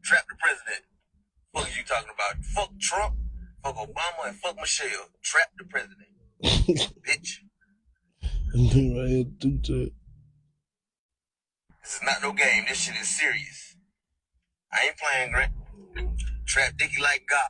Trap the president. Fuck you talking about? Fuck Trump, fuck Obama, and fuck Michelle. Trap the president. Bitch. This is not no game. This shit is serious. I ain't playing, Grant. Trap Dickey like God.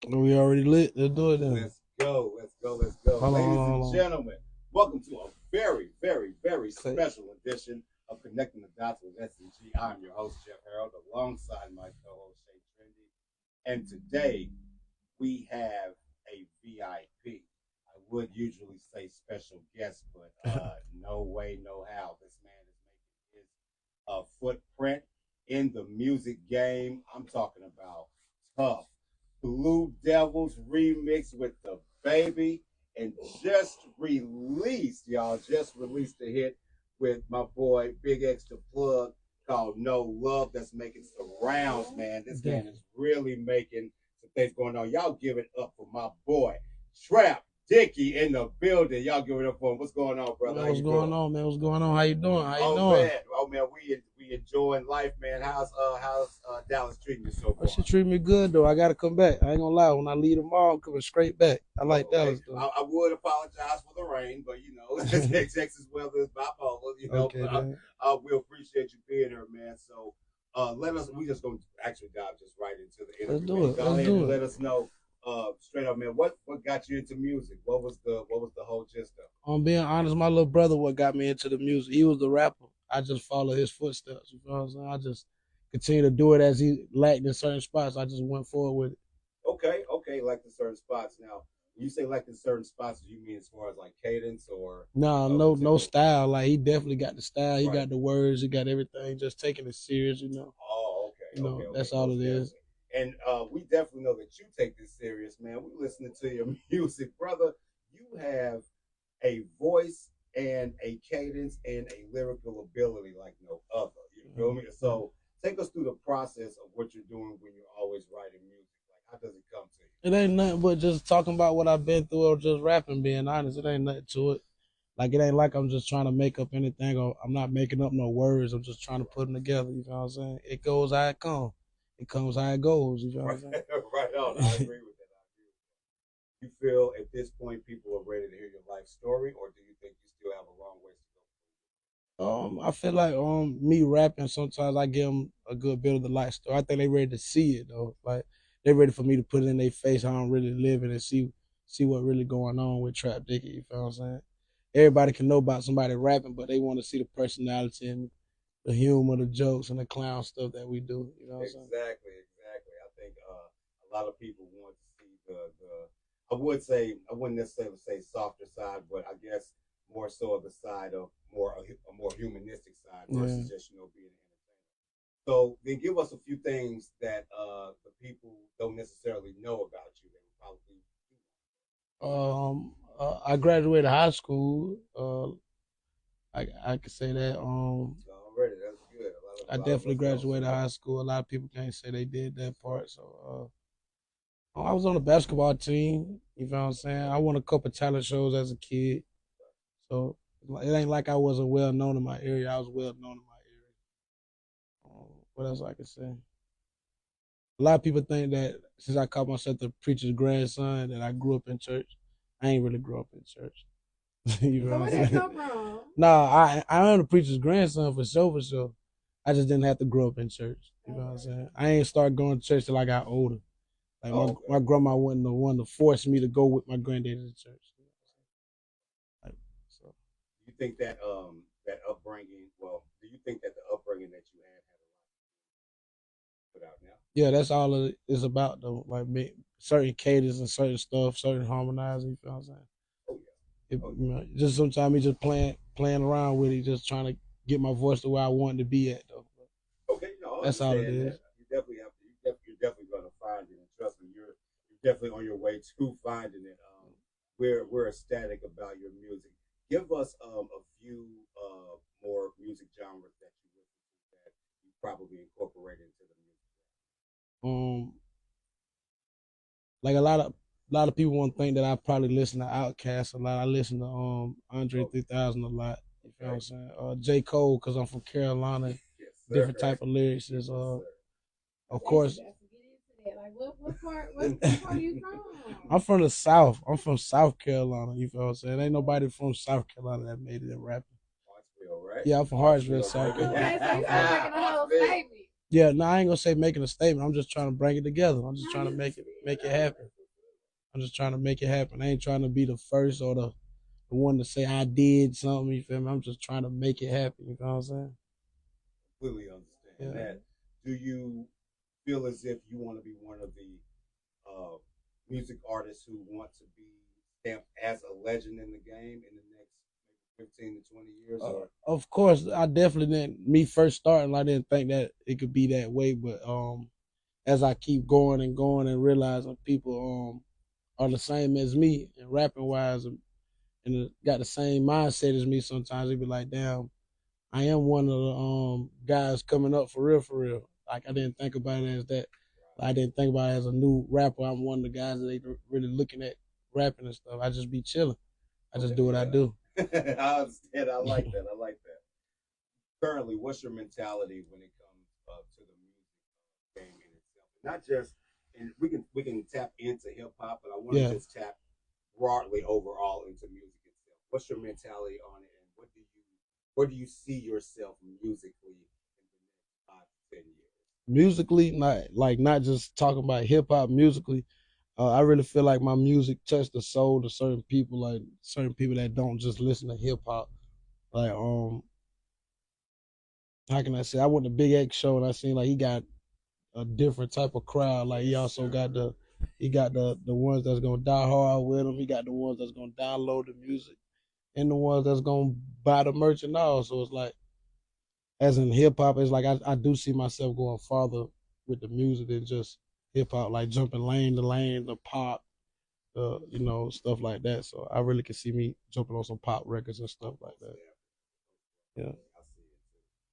We already lit. Let's do it then. Let's go. Ladies and gentlemen, welcome to a very, very, very special edition of Connecting the Dots with S&G. I'm your host, Jeff Harold, alongside my co-host, Shay Trinity. And today, we have a VIP. I would usually say special guest, but no way, no how. This man is making his footprint in the music game. I'm talking about Tough. Blue Devils remix with the baby, and just released a hit with my boy Big X the Plug called No Love. That's making some rounds, man. This man is really making some things going on. Y'all give it up for my boy Trap Dickey in the building. Y'all give it up for him. What's going on, brother? Man, what's going on, man? What's going on? How you doing? How you doing? Man, we enjoying life, man. How's Dallas treating you so far? She treat me good though. I gotta come back. I ain't gonna lie. When I leave tomorrow, I'm coming straight back. I like Dallas though. I would apologize for the rain, but you know, Texas weather is bipolar. You know, okay, we appreciate you being here, man. So, we just gonna actually dive just right into the interview. Let's do it. Go ahead and let us know. Straight up, man. What got you into music? What was the whole gist of it? I'm being honest, my little brother what got me into the music. He was the rapper. I just follow his footsteps. You know what I'm saying? I just continue to do it as he lacked in certain spots. I just went forward with it. Okay, like the certain spots. Now, when you say like in certain spots, do you mean as far as like cadence or no style. Like he definitely got the style. He got the words. He got everything. Just taking it serious, you know. Oh, okay. Okay, that's all it is. And we definitely know that you take this serious, man. We listening to your music, brother. You have a voice and a cadence and a lyrical ability like no other. You feel me? So take us through the process of what you're doing when you're always writing music. Like, how does it come to you? It ain't nothing but just talking about what I've been through or just rapping, being honest. It ain't nothing to it. Like, it ain't like I'm just trying to make up anything or I'm not making up no words. I'm just trying to put them together. You know what I'm saying? It goes how it comes. It comes how it goes. You know what I'm saying? Right on. I agree with that. You feel at this point people are ready to hear your life story, or do you think you still have a long ways to go? I feel like me rapping, sometimes I give them a good bit of the life story. I think they ready to see it though. Like they ready for me to put it in their face how I'm really living and see what really going on with Trap Dickey. You feel what I'm saying? Everybody can know about somebody rapping, but they want to see the personality and the humor, the jokes, and the clown stuff that we do. You know what I'm saying? Exactly. I think a lot of people want to see I wouldn't necessarily say softer side, but I guess more so of the side of a more humanistic side versus just being an entertainer. So then give us a few things that the people don't necessarily know about you. They would probably I graduated high school. I could say that. Already, that's good. I definitely graduated high school. A lot of people can't say they did that part. So I was on the basketball team. You know what I'm saying? I won a couple talent shows as a kid. So it ain't like I wasn't well known in my area. I was well known in my area. What else I could say? A lot of people think that since I call myself the preacher's grandson, that I grew up in church. I ain't really grew up in church. You know what I'm saying? Nah, I am the preacher's grandson for sure. I just didn't have to grow up in church. You know what I'm saying? I ain't started going to church till I got older. Like my grandma wasn't the one to force me to go with my granddaddy to church. So you think that that upbringing? Well, do you think that the upbringing that you had a lot to put out now? Yeah, that's all it is about though. Like certain cadence and certain stuff, certain harmonizing. You feel what I'm saying? Oh yeah. You know, just sometimes me just playing around with it, just trying to get my voice to where I want it to be at though. Okay, that's all it is. You definitely have to. You're definitely going to find it, and trust me, you're definitely on your way to finding it. We're ecstatic about your music. Give us a few more music genres that you listen to that you probably incorporate into the music. like a lot of people want to think that I probably listen to Outkast a lot. I listen to Andre 3000 a lot. You feel what I'm saying? J. Cole, because I'm from Carolina. Different type of lyrics is of course. Like what part are you from? I'm from the South. I'm from South Carolina. You feel what I'm saying? Ain't nobody from South Carolina that made it in rapping. Hartsville, right? Yeah, I'm from Hartsville, South Carolina. Okay, so you're making a whole statement. Yeah, no, I ain't gonna say making a statement. I'm just trying to bring it together. I'm just trying to make it happen. I'm just trying to make it happen. I ain't trying to be the first or the one to say I did something. You feel me? I'm just trying to make it happen. You know what I'm saying? Completely understand that. Do you feel as if you want to be one of the music artists who want to be stamped as a legend in the game in the next 15 to 20 years? Of course, I definitely didn't. Me first starting, I didn't think that it could be that way. But as I keep going and realizing people are the same as me and rapping wise and got the same mindset as me, sometimes it be like, damn, I am one of the guys coming up for real, for real. Like I didn't think about it as that. I didn't think about it as a new rapper. I'm one of the guys that they really looking at rapping and stuff. I just be chilling. I just do what I do. I understand. I like that. I like that. Currently, what's your mentality when it comes to the music game in itself? Not just, and we can tap into hip hop, but I want to just tap broadly overall into music itself. What's your mentality on it, and where do you see yourself musically in the next 5 to 10 years? Musically, not just talking about hip hop. Musically, I really feel like my music touched the soul to certain people, like certain people that don't just listen to hip hop. Like how can I say? I went to Big X show and I seen like he got a different type of crowd. Like he also got the ones that's gonna die hard with him. He got the ones that's gonna download the music, and the ones that's gonna buy the merch and all. So it's like, as in hip hop, it's like I do see myself going farther with the music than just hip hop, like jumping lane to lane, the pop, stuff like that. So I really can see me jumping on some pop records and stuff like that. Yeah.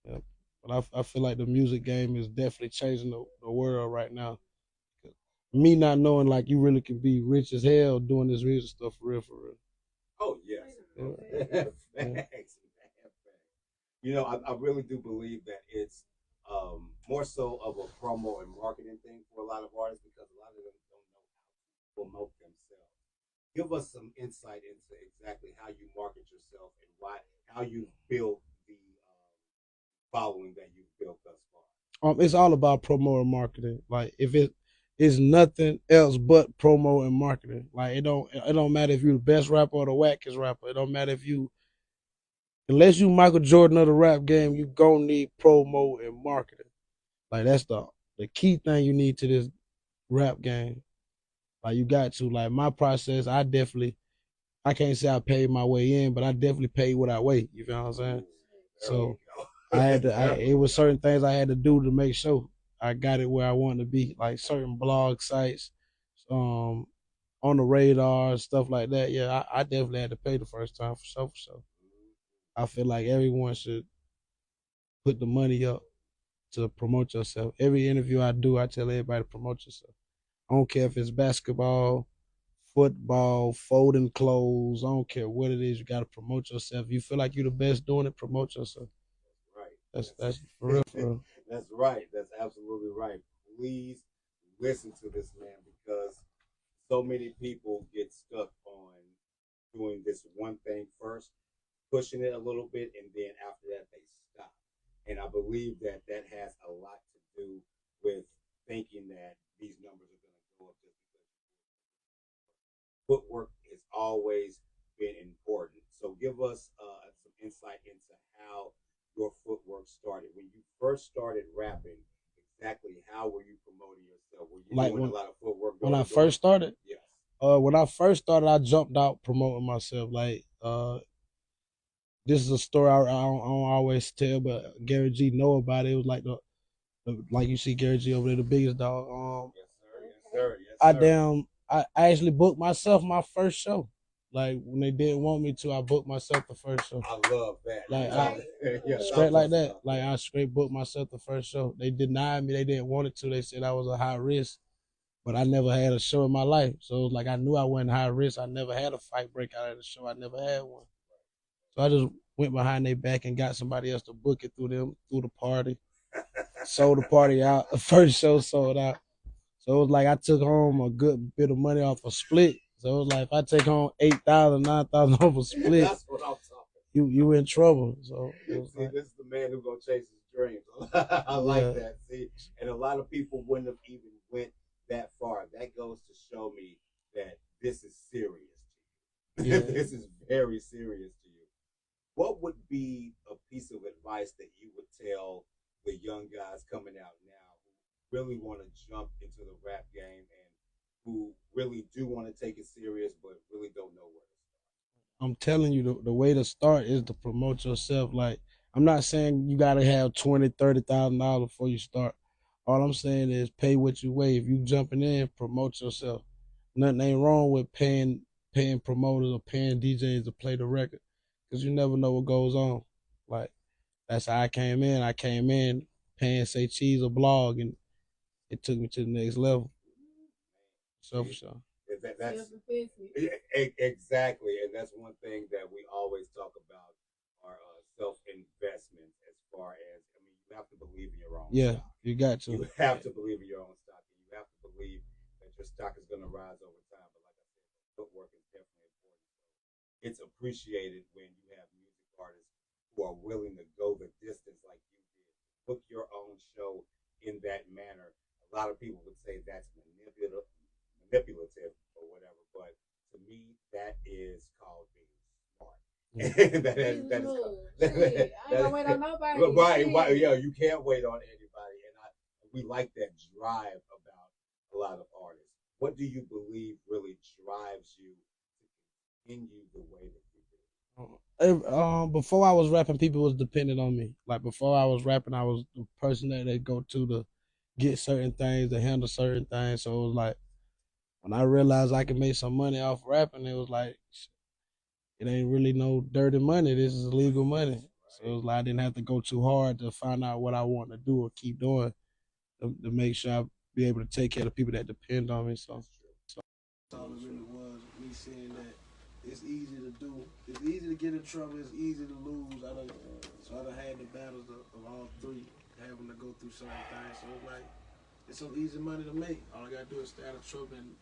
Yeah. But I feel like the music game is definitely changing the world right now. Me not knowing like you really can be rich as hell doing this music stuff for real, for real. Oh yes. Yeah. Facts. You know, I really do believe that it's more so of a promo and marketing thing for a lot of artists because a lot of them don't know how to promote themselves. Give us some insight into exactly how you market yourself and how you build the following that you've built thus far. It's all about promo and marketing. Like if it is nothing else but promo and marketing. Like it don't matter if you're the best rapper or the wackest rapper. It don't matter if you, unless you Michael Jordan of the rap game, you gonna need promo and marketing. Like that's the key thing you need to this rap game. Like you got to, like my process, I can't say I paid my way in, but I definitely paid what I weigh. You feel what I'm saying? So it was certain things I had to do to make sure I got it where I wanted to be, like certain blog sites, on the radar, stuff like that. Yeah, I definitely had to pay the first time for sure, for sure. I feel like everyone should put the money up to promote yourself. Every interview I do, I tell everybody to promote yourself. I don't care if it's basketball, football, folding clothes. I don't care what it is. You got to promote yourself. If you feel like you're the best doing it, promote yourself. Right. That's for real, for real. That's right. That's absolutely right. Please listen to this man because so many people get stuck on doing this one thing first, pushing it a little bit, and then after that they stop. And I believe that has a lot to do with thinking that these numbers are going to go up just because footwork has always been important. So give us some insight into how your footwork started. When you first started rapping, exactly how were you promoting yourself? Were you doing a lot of footwork? When I first started? Yes. When I first started, I jumped out promoting myself. Like, this is a story I don't always tell, but Gary G know about it. It was like like you see Gary G over there, the biggest dog. Yes, sir. Yes, sir. Yes, sir. I actually booked myself my first show. Like when they didn't want me to, I booked myself the first show. I love that. Like straight like that. Like I straight booked myself the first show. They denied me. They didn't want it to. They said I was a high risk. but I never had a show in my life. So it was like I knew I wasn't high risk. I never had a fight break out at the show. I never had one. So I just went behind their back and got somebody else to book it through the party. Sold the party out. The first show sold out. So it was like I took home a good bit of money off a split. So it was like if I take home 8,000, 9,000 off a split, That's what I'm talking. You in trouble. So it was see, like, this is the man who's gonna chase his dreams. I like that. See, and a lot of people wouldn't have even went that far. That goes to show me that this is serious to you. This is very serious to you. What would be a piece of advice that you would tell the young guys coming out now who really want to jump into the rap game and who really do want to take it serious but really don't know where to start? I'm telling you, the way to start is to promote yourself. Like, I'm not saying you gotta have $20,000, $30,000 before you start. All I'm saying is pay what you weigh. If you jumping in, promote yourself. Nothing ain't wrong with paying promoters or paying DJs to play the record, because you never know what goes on. Like, that's how I came in. I came in paying Say Cheese a blog, and it took me to the next level. So for sure. That's exactly, and that's one thing that we always talk about our self-investment. As far as, I mean, you have to believe in your own stock. You got to. You have to believe in your own stock, and you have to believe that your stock is going to rise over time. But like I said, footwork is definitely important. So it's appreciated when you have music artists who are willing to go the distance like you did, book your own show in that manner. A lot of people would say that's manipulative or whatever, but to me, that is called being smart. that is called, I ain't gonna wait on nobody. Right, yeah, you can't wait on anybody, and we like that drive about a lot of artists. What do you believe really drives you to continue the way that you do? Before I was rapping, people was dependent on me. Like, before I was rapping, I was the person that they go to get certain things, to handle certain things. So it was like, when I realized I could make some money off rapping, it was like, it ain't really no dirty money. This is legal money. So it was like I didn't have to go too hard to find out what I want to do or keep doing to make sure I be able to take care of the people that depend on me. So that's all it really was. Me saying that it's easy to do. It's easy to get in trouble. It's easy to lose. I done had the battles of all three, having to go through certain things. So it's like, it's some easy money to make. All I gotta do is stay out of trouble and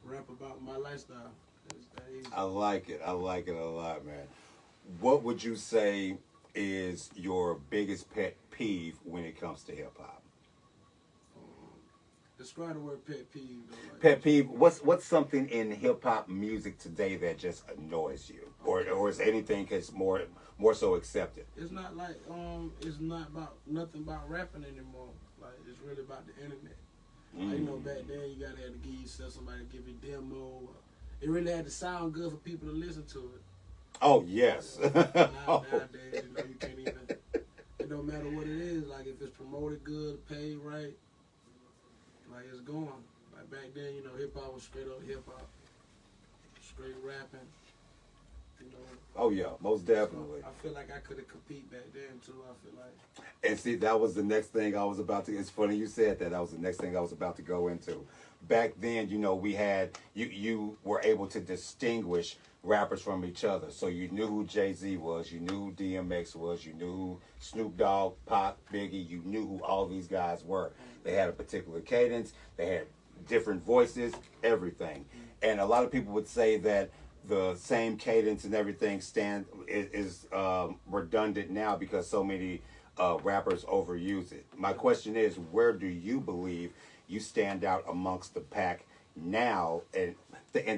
rap about my lifestyle. I like it. I like it a lot, man. What would you say is your biggest pet peeve when it comes to hip hop? Describe the word pet peeve. Though, like, pet peeve. What's something in hip hop music today that just annoys you, or is anything that's more so accepted? It's not like it's not about nothing about rapping anymore. Like, it's really about the internet. Like, you know, back then you gotta have to give yourself somebody to give you a demo. It really had to sound good for people to listen to it. Oh yes. Nowadays, you know, you can't even. It don't matter what it is. Like, if it's promoted good, paid right, like, it's going. Like, back then, you know, hip hop was straight up hip hop, straight rapping. You know. Oh yeah, most definitely. So I feel like I could have competed back then too. I feel like. And see, that was the next thing I was about to. It's funny you said that. That was the next thing I was about to go into. Back then, you know, we had you were able to distinguish rappers from each other. So you knew who Jay-Z was, you knew who DMX was, you knew who Snoop Dogg, Pac, Biggie, you knew who all these guys were. They had a particular cadence, they had different voices, everything. And a lot of people would say that the same cadence and everything is redundant now because so many rappers overuse it. My question is, where do you believe you stand out amongst the pack now? And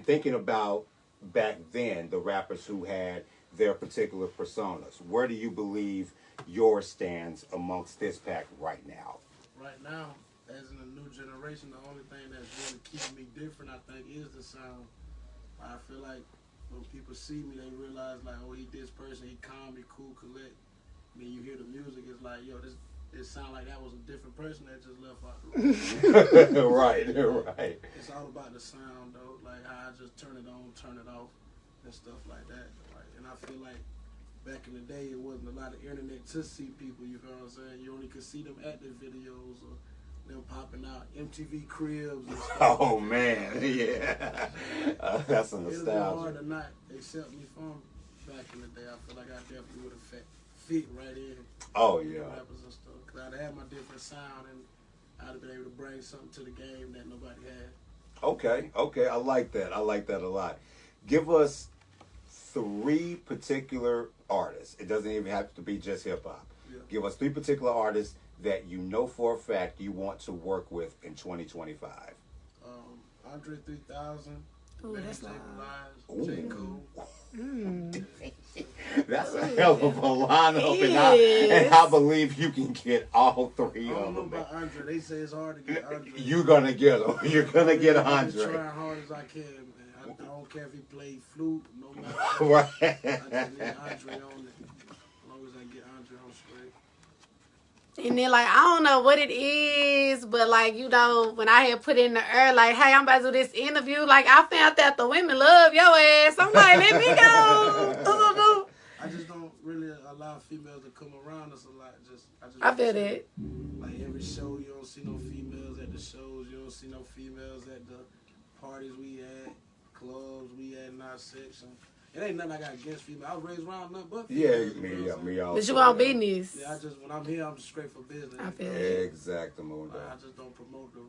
thinking about back then, the rappers who had their particular personas, where do you believe yours stands amongst this pack right now? Right now, as in the new generation, the only thing that's really keeping me different, I think, is the sound. I feel like when people see me, they realize, like, oh, he this person, he calm, he cool, collect. Then you hear the music, it's like, yo, it sound like that was a different person that just left out the room. Right. It's all about the sound, though. Like, how I just turn it on, turn it off, and stuff like that. Like, and I feel like back in the day, it wasn't a lot of internet to see people. You know what I'm saying? You only could see them at the videos or them popping out MTV Cribs and stuff. Oh man, yeah, that's a It'd be nostalgia. hard to not accept me from back in the day. I feel like I definitely would have fit right in. Oh yeah. Rappers and stuff, cause I'd have my different sound and I'd have been able to bring something to the game that nobody had. Okay, I like that. I like that a lot. Give us 3 particular artists. It doesn't even have to be just hip hop. Yeah. Give us 3 particular artists that you know for a fact you want to work with in 2025. Andre 3000. Ooh, that's loud. J. Cole. That's a hell of a lineup, Yes. and I believe you can get all 3 I don't of know them. about Andre. They say it's hard to get Andre. You're gonna get them. You're gonna get I've been Andre. trying hard as I can, man. I don't care if he played flute, no matter what. Right. I just need Andre on it. As long as I get Andre on straight. And then, like, I don't know what it is, but, like, you know, when I had put in the air, like, hey, I'm about to do this interview, like, I found that the women love your ass. I'm like, let me go. I just don't really allow females to come around us a lot. I feel that. Like, every show, you don't see no females at the shows. You don't see no females at the parties we at, clubs we at in our section. It ain't nothing I got against females. I was raised around nothing but Yeah, females. me also. But you want business. Yeah, when I'm here, I'm straight for business. I feel it. Exactly, Mundo. I just don't promote the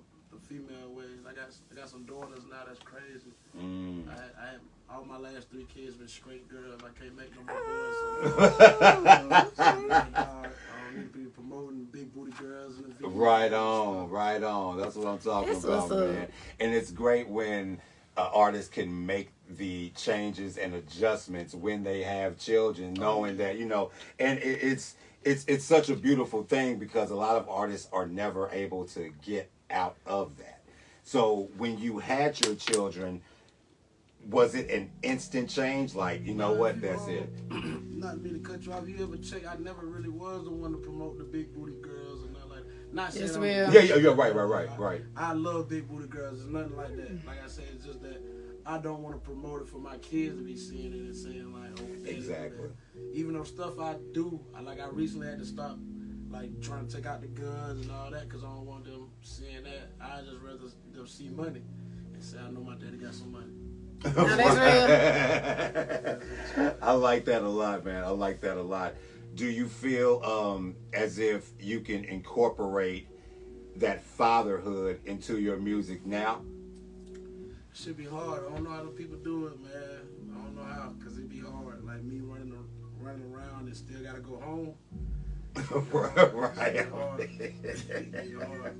female ways. I got some daughters now that's crazy. I had all my last 3 kids been straight girls. I can't make no more boys. So, I don't need to be promoting big booty girls in the video. Right on. That's what I'm talking That's about, what's up. man. And it's great when artists can make the changes and adjustments when they have children, knowing that, you know, and it's such a beautiful thing because a lot of artists are never able to get out of that. So when you had your children, was it an instant change? Like, you know what, that's it. Not me to cut you off. You ever check? I never really was the one to promote the big booty girls and nothing like that. Not saying It's I'm- real. Yeah, right. I love big booty girls. It's nothing like that. Like I said, it's just that I don't want to promote it for my kids to be seeing it and saying like, oh, daddy, Exactly. Even though stuff I do, I recently had to stop like trying to take out the guns and all that because I don't want them seeing that. I just rather them see money and say, I know my daddy got some money. Now that's real. I like that a lot, man. I like that a lot. Do you feel as if you can incorporate that fatherhood into your music now? Should be hard. I don't know how the people do it, man. I don't know how, because it be hard. Like me running around and still got to go home. Right. It be hard.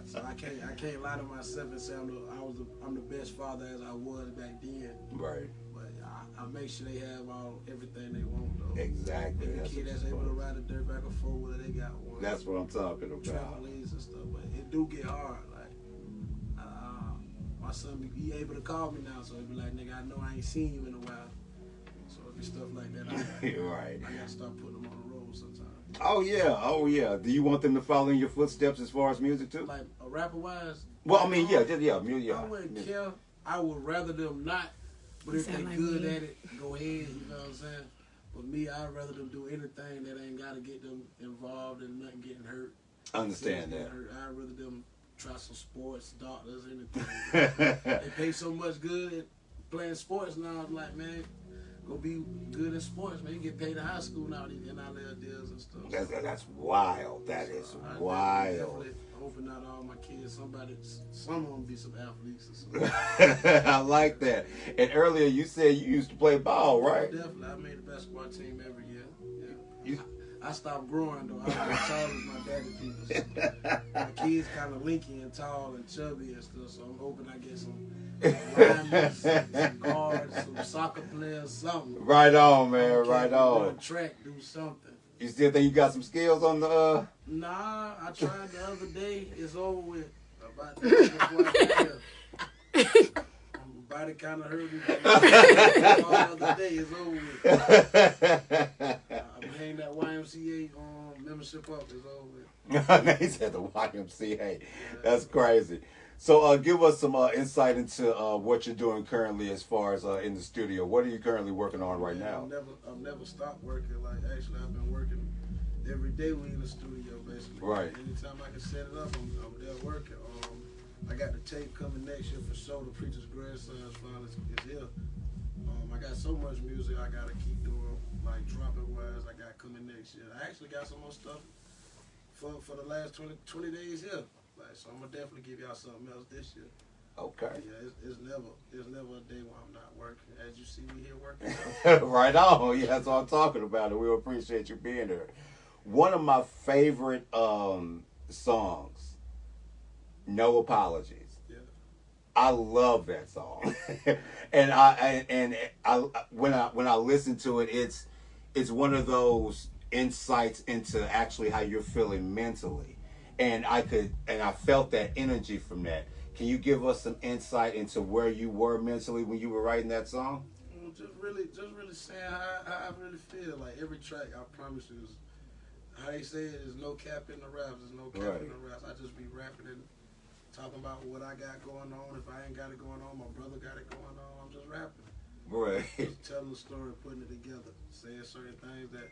So I can't lie to myself and say I'm the best father as I was back then. Right. But I make sure they have everything they want though. Exactly. Every kid that's able to ride a dirt bike or 4-wheeler, they got one. That's what I'm talking about. Trampolines and stuff, but it do get hard. Like my son be able to call me now, so he be like, nigga, I know I ain't seen you in a while. So it be stuff like that. Right. I gotta start putting them on the road sometimes. Oh yeah. Do you want them to follow in your footsteps as far as music too? Like a rapper wise. Well, I mean, music. I wouldn't care. I would rather them not. But if they Sound like good me. at it, go ahead. You know what I'm saying? But me, I'd rather them do anything that ain't gotta get them involved and nothing getting hurt. Understand that. I'd rather them try some sports, doctors, anything. They pay so much good at playing sports now. I'm like, man, go be good in sports, man. You get paid in high school now, these NIL deals and stuff. That's wild. That is I wild. definitely hoping out all my kids, some of them be some athletes or something. I like that. And earlier you said you used to play ball, right? Definitely. I made the basketball team every year. Yeah. You- I stopped growing though. I was as tall as my daddy people. So my kids kind of linky and tall and chubby and stuff. So I'm hoping I get some linemen, some guards, some soccer players, something. Right on, man. Okay, Right run on. track, do something. You still think you got some skills on the? Nah, I tried the other day. It's over with. About before I got here. My body kind of hurt me. The other day, it's over with. I'm hanging that YMCA membership up. It's over with. He said the YMCA. That's crazy. So give us some insight into what you're doing currently as far as in the studio. What are you currently working on right now? I've never stopped working. Like, actually, I've been working every day we in the studio basically. Right. Anytime I can set it up, I'm there working. I got the tape coming next year for sure. The Preacher's Grandson's finally is here. I got so much music I gotta keep doing, like dropping wise. I got coming next year. I actually got some more stuff for the last 20 days here. Like, so I'm gonna definitely give y'all something else this year. Okay. Yeah, it's never a day when I'm not working. As you see me here working. Right on. Yeah, that's what I'm talking about. And we appreciate you being there. One of my favorite songs, No Apologies. Yeah. I love that song. and I when I listen to it, it's one of those insights into actually how you're feeling mentally. And I felt that energy from that. Can you give us some insight into where you were mentally when you were writing that song? Just really saying how I really feel. Like every track, I promise you, is how they say it, there's no cap in the raps. There's no cap in the raps. I just be rapping and talking about what I got going on. If I ain't got it going on, my brother got it going on. I'm just rapping. Right. Just telling the story, putting it together, saying certain things that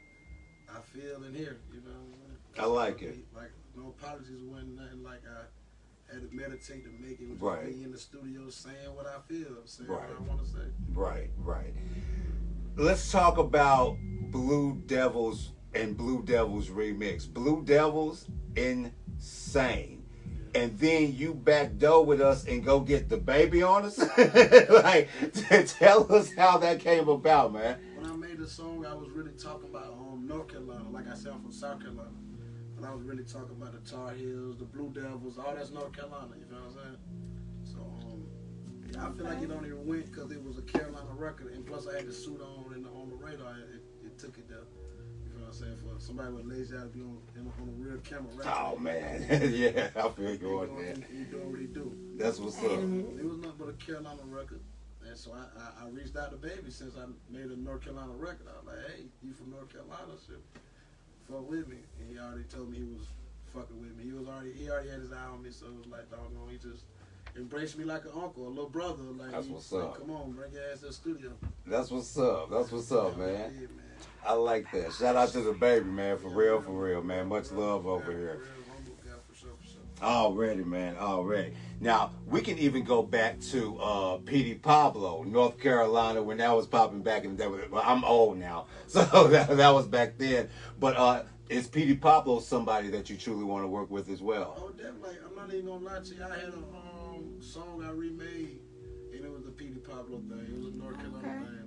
I feel and hear. You know what I'm saying? I like it. Like No Apologies wasn't nothing like I had to meditate to make it. It was Right. just me in the studio saying what I feel, saying Right. what I want to say. Right. Let's talk about Blue Devils and Blue Devils remix. Blue Devils, insane. And then you backdoor with us and go get the baby on us. Like, tell us how that came about, man. When I made the song, I was really talking about North Carolina. Like I said, I'm from South Carolina. But I was really talking about the Tar Heels, the Blue Devils, all that's North Carolina, you know what I'm saying? So, I feel like it only went because it was a Carolina record, and plus I had the suit on the radar, it took it there. You know what I'm saying? For somebody with lazy eye to be on a real camera record. Oh, man. Yeah, I feel you on that. He doing what he do. That's what's up. It was nothing but a Carolina record. And so I reached out to Baby since I made a North Carolina record. I was like, hey, you from North Carolina? Shit, fuck with me. And he already told me he was fucking with me. He already had his eye on me, so it was like, doggone, he just embraced me like an uncle, a little brother. Like, that's what's like, up. come on, bring your ass to the studio. That's what's up. That's what's up, man. Yeah, man. I like that. Shout out to the baby, man. For real, man. Much love over here. Already, man. Already. Now, we can even go back to P.D. Pablo, North Carolina, when that was popping back in the day. Well, I'm old now, so that was back then. But is P.D. Pablo somebody that you truly want to work with as well? Oh, definitely. I'm not even going to lie to you. I had a song I remade, and it was the P.D. Pablo thing. It was a North Carolina thing.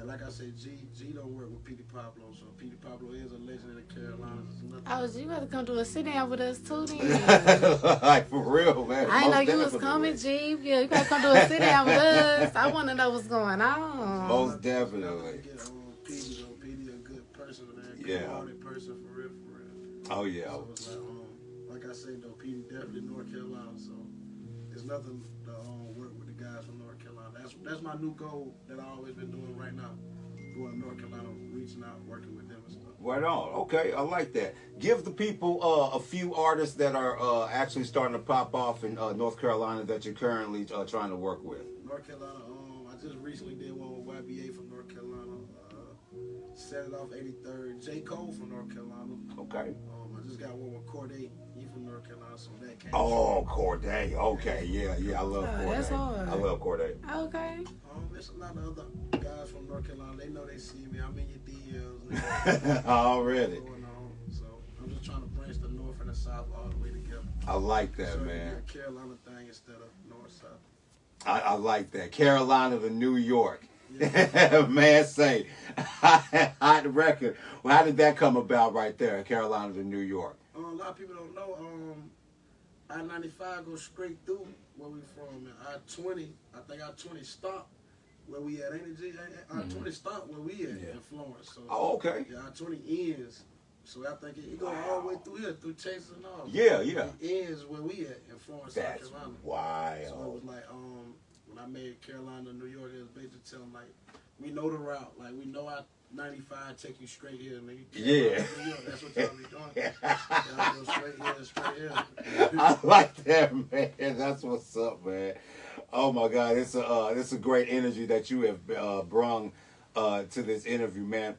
Like I said, G don't work with P.D. Pablo, so P.D. Pablo is a legend in the Carolinas. Oh, you better come do a sit down with us too then. Like, for real, man. I didn't know you was coming, G. Yeah, you better come do a sit down with us. I want to know what's going on. Most definitely. P.D. a good person, man. Good-hearted person, for real. Oh, yeah. So it's like I said, though, P.D. definitely North Carolina, so there's nothing to work with the guys from North Carolina. That's my new goal that I've always been doing right now. Going to North Carolina, reaching out, working with them and stuff. Right on. Okay, I like that. Give the people a few artists that are actually starting to pop off in North Carolina that you're currently trying to work with. North Carolina, I just recently did one with YBA from North Carolina. Set it off 83rd. J. Cole from North Carolina. Okay. I just got one with Corday. He from North Carolina, so that came. Oh, Corday. Okay, yeah, I love Corday. That's hard. I love Corday. Okay. There's a lot of other guys from North Carolina. They know they see me. I'm in your DMs. Already. So I'm just trying to branch the North and the South all the way together. I like that, so man. A Carolina thing instead of North South. I like that. Carolina to New York. Yeah. Man, say, hot record. Well, how did that come about right there, Carolina to New York? A lot of people don't know. I-95 goes straight through where we from. And I-20, I think I-20 stopped where we at. Ain't it, G? I-20 stopped where we at in Florence. So, oh, okay. Yeah, I-20 ends. So I think it goes all the way through here, through Texas and all. Yeah. It ends where we at in Florence, That's South Carolina. wild. So it was like, when I made Carolina, New York, it was basically telling like, we know the route. Like, we know I-95 take you straight here, nigga. Yeah. New York, that's what y'all be doing. Y'all go straight here. I like that, man. That's what's up, man. Oh my God, it's a great energy that you have brung to this interview, man.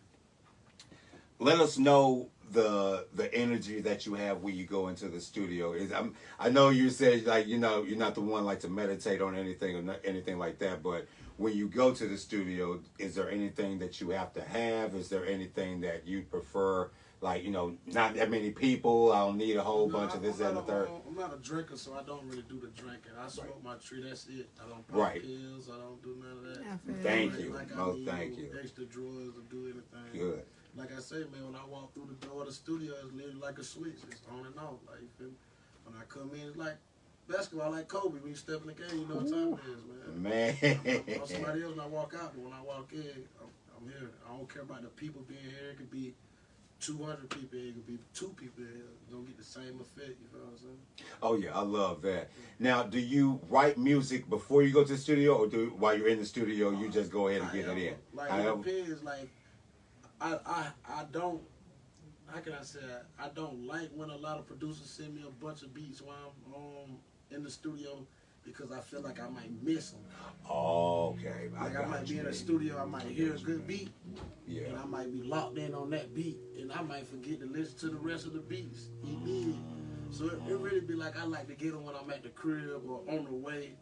Let us know the energy that you have when you go into the studio? I know you said like you're not the one like to meditate on anything or anything like that, but when you go to the studio, is there anything that you have to have? Is there anything that you prefer? Like, not that many people. I don't need a whole bunch of this, that, and the third. I'm not a drinker, so I don't really do the drinking. I smoke my tree, that's it. I don't pop Right. pills. I don't do none of that. Thank you. Like Thank you. Extra drawers to do anything. Good. Like I say, man, when I walk through the door of the studio, it's literally like a switch. It's on and off. Like, you feel me? When I come in, it's like basketball, like Kobe. When you step in the game, you know what time it is, man. I'm somebody else when I walk out, but when I walk in, I'm here. I don't care about the people being here. It could be 200 people here. It could be 2 people here. You don't get the same effect, you know what I'm saying? Oh, yeah, I love that. Now, do you write music before you go to the studio, or while you're in the studio, you just go ahead and get it in? Like, it depends. Like, I don't, how can I say that? I don't like when a lot of producers send me a bunch of beats while I'm in the studio because I feel like I might miss them. Oh, okay. Like I might be in the studio, I might hear a good beat, yeah, and I might be locked in on that beat, and I might forget to listen to the rest of the beats he did. So it really be like I like to get them when I'm at the crib or on the way,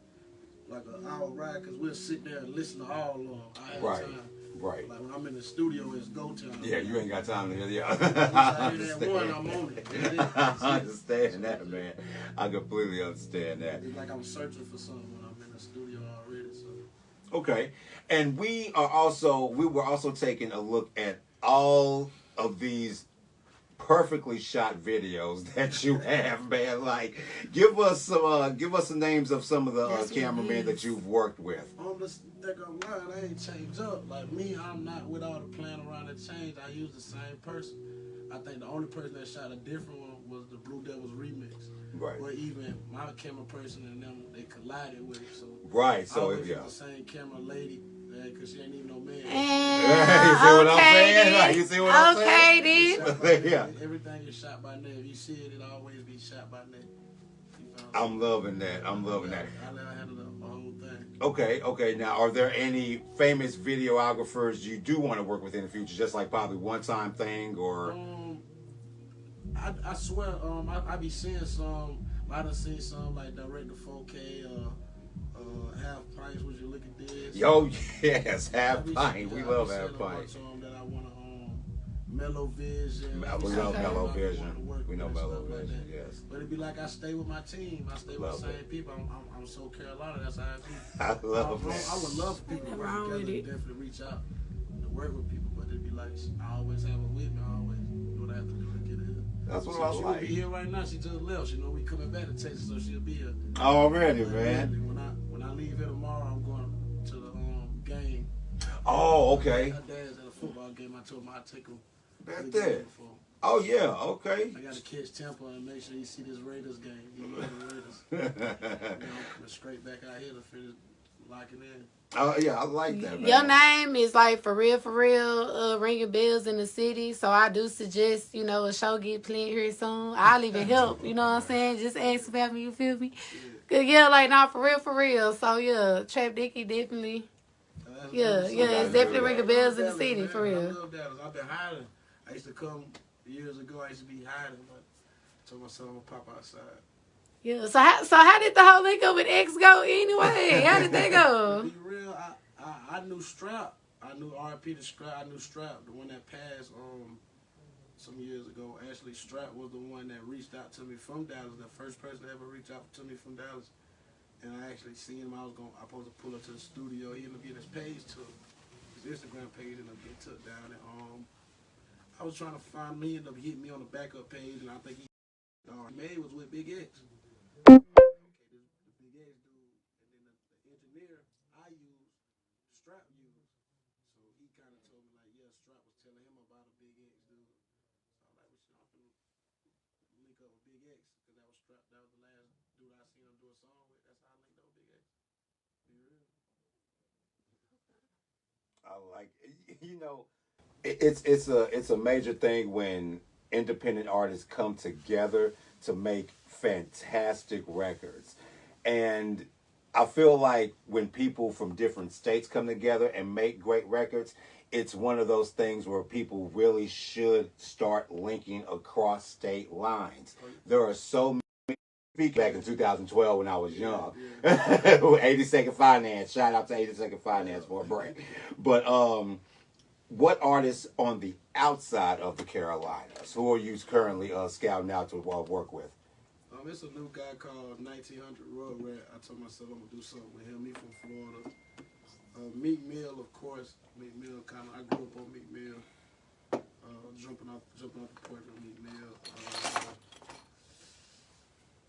like an hour ride, because we'll sit there and listen to all of them. I have time. Right. Like when I'm in the studio, it's go time. Yeah, you ain't got time to hear. Yeah, I understand. One, I'm on it. I understand that, man. I completely understand that. It's like I'm searching for something when I'm in the studio already. So. Okay, and we were also taking a look at all of these perfectly shot videos that you have, man. Like, give us the names of some of the cameramen that you've worked with. On the stick of line, I ain't changed up. Like me, I'm not with all the playing around and change. I use the same person. I think the only person that shot a different one was the Blue Devils remix. Right. Or even my camera person and them, they collided with it. So right. So I the same camera lady. Because she ain't even no man. You see what I'm saying? You see what I'm saying? Okay, yeah. Everything is shot by name. You see it, it'll always be shot by name. I'm loving that. I'm loving that. I let her handle the whole thing. Okay. Now, are there any famous videographers you do want to work with in the future? Just like probably one-time thing, or? I swear, I be seeing some. I done seen some like direct to 4K. Half Pint, would you look at this? Yo, yes, Half Pint. We love Half Pint. That I want to Mellow Vision. We know Mellow Vision. We know Mellow Vision, yes. But it'd be like I stay with my team. I stay with the same people. I'm so Carolina. That's how I be. I love that. I would love for people to work together and definitely reach out to work with people. But it'd be like, I always have it with me. I always do what I have to do to get in. That's what I like. She'll be here right now. She just left. You know, we coming back to Texas, so she'll be here. Already, man. When I leave here tomorrow, I'm going to the game. Oh, okay. My dad's at a football game. I told him I'd take him. That's it. Oh, yeah, okay. I got to catch Tampa and make sure you see this Raiders game. You know the Raiders. I'm coming straight back out here to finish locking in. Oh, yeah, I like that, man. Your name is like for real, ringing bells in the city. So I do suggest, a show get playing here soon. I'll even help, you know what I'm saying? Just ask about me, you feel me? Yeah, like, not for real. So, yeah, Trap Dickey definitely. It's definitely ringing bells in the city, for real. I love Dallas. I've been hiding. I used to come years ago. I used to be hiding, but I told myself I'm going to pop outside. Yeah, so how did the whole link up with X go anyway? How did that go? To be real, I knew Strap. I knew R.P. the Strap. I knew Strap, the one that passed some years ago. Actually, Strap was the one that reached out to me from Dallas, the first person to ever reach out to me from Dallas. And I actually seen him. I was supposed to pull up to the studio. He ended up getting his page took. His Instagram page ended up getting took down. And I was trying to find me, ended up hitting me on the backup page, and I think May was with Big X. Okay, the Big X dude, and then the engineer I used, Strap used. So he kind of told me like, yeah, Strap was telling him about a Big X dude. So I was like, we should link up with Big X, because that was Strap. That was the last dude I seen him do a song with. That's how I linked up with Big X. Be real. I like it. It's a major thing when independent artists come together to make fantastic records. And I feel like when people from different states come together and make great records, it's one of those things where people really should start linking across state lines. There are so many. Back in 2012 when I was young, 82nd Finance. Shout out to 82nd Finance for a break. But what artists on the outside of the Carolinas who are you currently scouting out to work with? It's a new guy called 1900 Road Rat. I told myself I'm gonna do something with him. He from Florida. Meek Mill, of course. Meek Mill, I grew up on Meek Mill. Jumping off the porch with Meek Mill.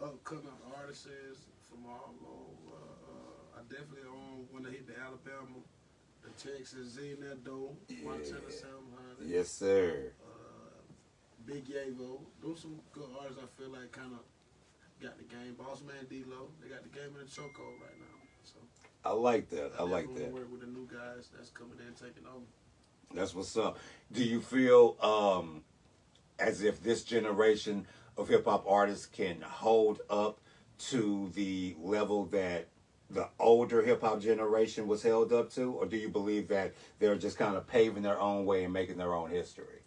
Upcoming artists from all over. I definitely want to hit the Alabama, the Texas, Zenado, Montana 700. Yes, sir. Big Yavo. Those some good artists. I feel like kind of got the game. Boss Man D-Lo. They got the game in the chokehold right now. So I like that. I like that. Work with the new guys that's coming in taking over. That's what's up. Do you feel as if this generation of hip hop artists can hold up to the level that the older hip hop generation was held up to, or do you believe that they're just kind of paving their own way and making their own history?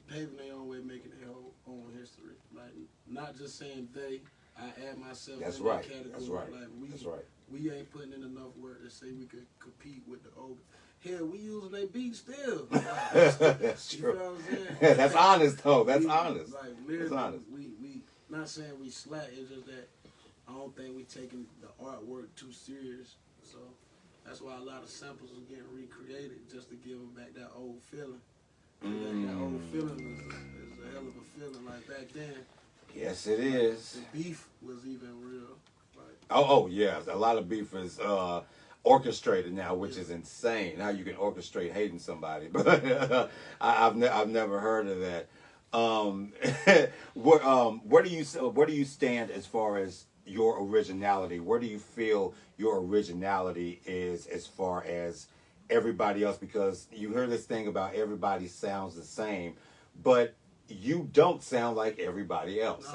Paving their own way, making their own history. Like, not just saying they. I add myself That's in right. that category. That's right. Like, That's right. We ain't putting in enough work to say we could compete with the old. Hell, we using their beats still. That's true. You know what I'm saying? That's honest, though. That's honest. Like, literally, that's honest. We not saying we slack. It's just that I don't think we taking the artwork too serious. So that's why a lot of samples are getting recreated just to give them back that old feeling. That old feeling is a hell of a feeling. Like back then. Yes, it is. The beef was even real. Like, oh yeah. A lot of beef is orchestrated now, which is insane. How you can orchestrate hating somebody, but I've never heard of that. Where do you stand as far as your originality? Where do you feel your originality is as far as everybody else? Because you hear this thing about everybody sounds the same, but you don't sound like everybody else.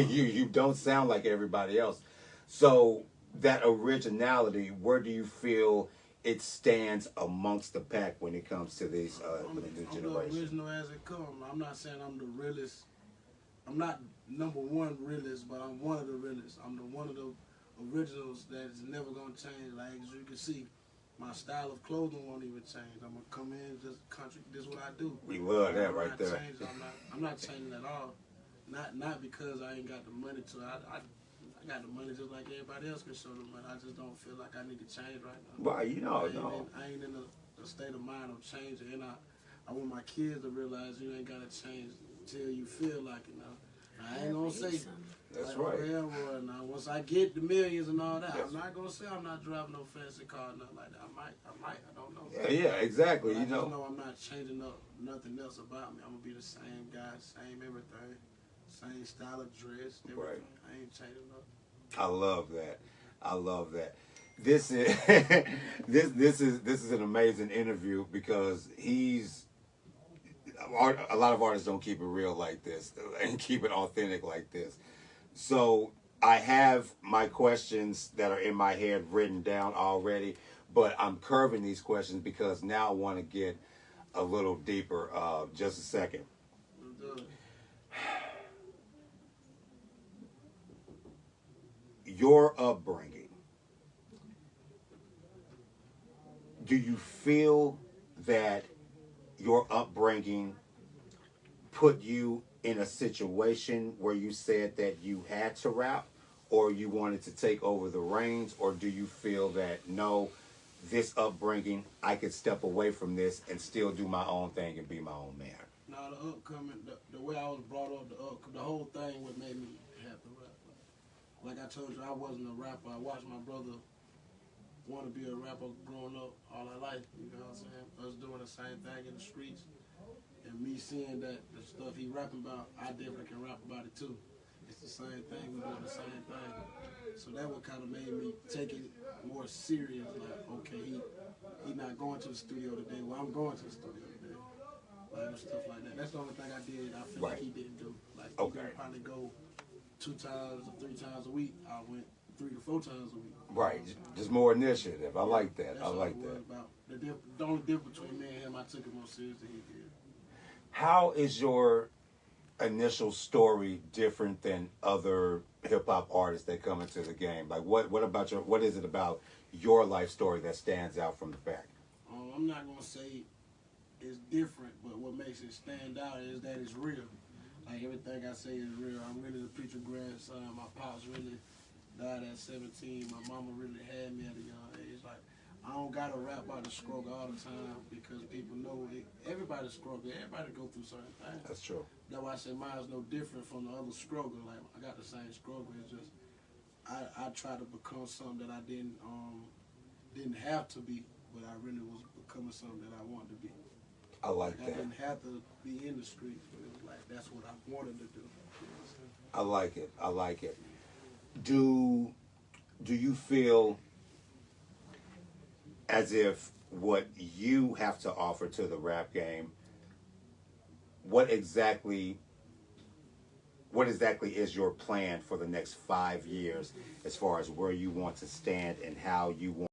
You don't sound like everybody else. So that originality, where do you feel it stands amongst the pack when it comes to these I'm new the generation? original as it comes. I'm not saying I'm the realest. I'm not number one realist, but I'm one of the realists. I'm one of the originals that is never gonna change. Like as you can see, my style of clothing won't even change. I'm gonna come in just country. This is what I do. We love that right there. I'm not changing at all. Not because I ain't got the money to. I got the money just like everybody else can show the money. I just don't feel like I need to change right now. Well, you know, I ain't in the state of mind of changing, and I want my kids to realize you ain't gotta change till you feel like it now. I ain't gonna say that's like, right. Now once I get the millions and all that, I'm not gonna say I'm not driving no fancy car, nothing like that. I might, I don't know. Yeah, exactly. But you I know. just know I'm not changing up nothing else about me. I'm gonna be the same guy, same everything, same style of dress, everything. Right. I ain't changing up. I love that. I love that. This is this is an amazing interview because a lot of artists don't keep it real like this and keep it authentic like this. So I have my questions that are in my head written down already, but I'm curving these questions because now I want to get a little deeper. Just a second. Your upbringing. Do you feel that your upbringing put you in a situation where you said that you had to rap or you wanted to take over the reins, or do you feel that no, this upbringing, I could step away from this and still do my own thing and be my own man? Now the way I was brought up, the whole thing what made me have to rap. Like I told you, I wasn't a rapper. I watched my brother want to be a rapper growing up all our life. You know what I'm saying? Us doing the same thing in the streets. And me seeing that the stuff he rapping about, I definitely can rap about it too. It's the same thing. We doing the same thing. So that what kind of made me take it more serious. Like, okay, he not going to the studio today. Well, I'm going to the studio today. Like, stuff like that. That's the only thing I did. I feel like he didn't do. Like, he didn't probably go 2 times or 3 times a week. I went 3 to 4 times a week. Right, just more initiative. I like that. That's I all like it that. was about. The only difference between me and him, I took it more serious than he did. How is your initial story different than other hip hop artists that come into the game? Like, what is it about your life story that stands out from the pack? I'm not gonna say it's different, but what makes it stand out is that it's real. Like everything I say is real. I'm really the preacher grandson. My pops really died at 17. My mama really had me at a young age. Like I don't gotta rap about the struggle all the time because people know it. Everybody struggle. Everybody go through certain things. That's true. That's why I say mine's no different from the other struggle. Like I got the same struggle. It's just I try to become something that I didn't have to be, but I really was becoming something that I wanted to be. I like that. I didn't have to be in the streets, but it was like that's what I wanted to do. I like it. I like it. Do you feel as if what you have to offer to the rap game, what exactly is your plan for the next 5 years as far as where you want to stand and how you want